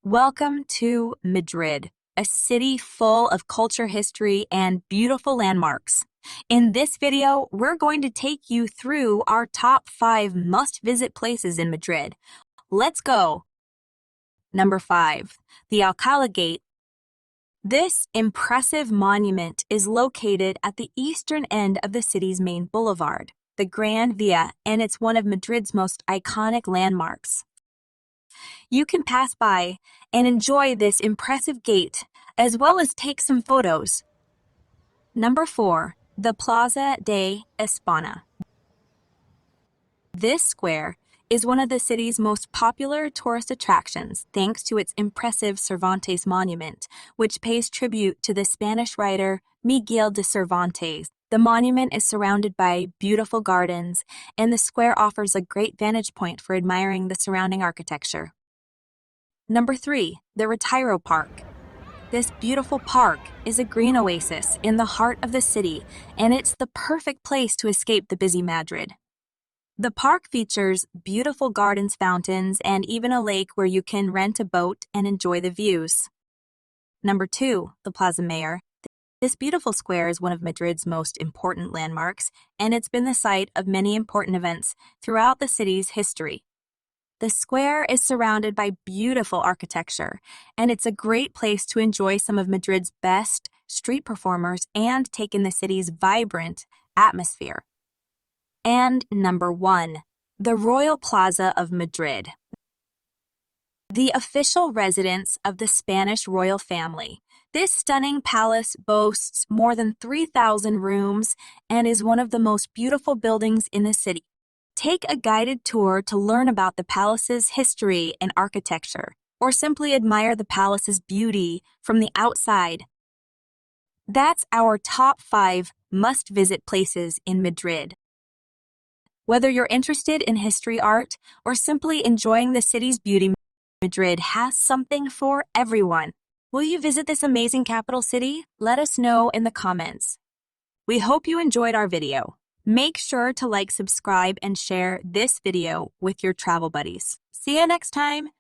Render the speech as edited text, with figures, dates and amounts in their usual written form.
Welcome to Madrid, a city full of culture, history, and beautiful landmarks. In this video, we're going to take you through our top 5 must-visit places in Madrid. Let's go! Number 5. The Alcala Gate. This impressive monument is located at the eastern end of the city's main boulevard, the Gran Via, and it's one of Madrid's most iconic landmarks. You can pass by and enjoy this impressive gate, as well as take some photos. Number 4. The Plaza de Espana. This square is one of the city's most popular tourist attractions thanks to its impressive Cervantes monument, which pays tribute to the Spanish writer Miguel de Cervantes. The monument is surrounded by beautiful gardens, and the square offers a great vantage point for admiring the surrounding architecture. Number 3. The Retiro Park. This beautiful park is a green oasis in the heart of the city, and it's the perfect place to escape the busy Madrid. The park features beautiful gardens, fountains, and even a lake where you can rent a boat and enjoy the views. Number 2. The Plaza Mayor. This beautiful square is one of Madrid's most important landmarks, and it's been the site of many important events throughout the city's history. The square is surrounded by beautiful architecture, and it's a great place to enjoy some of Madrid's best street performers and take in the city's vibrant atmosphere. And number 1, the Royal Plaza of Madrid. The official residence of the Spanish royal family. This stunning palace boasts more than 3,000 rooms and is one of the most beautiful buildings in the city. Take a guided tour to learn about the palace's history and architecture, or simply admire the palace's beauty from the outside. That's our top 5 must-visit places in Madrid. Whether you're interested in history, art, or simply enjoying the city's beauty, Madrid has something for everyone. Will you visit this amazing capital city? Let us know in the comments. We hope you enjoyed our video. Make sure to like, subscribe, and share this video with your travel buddies. See you next time!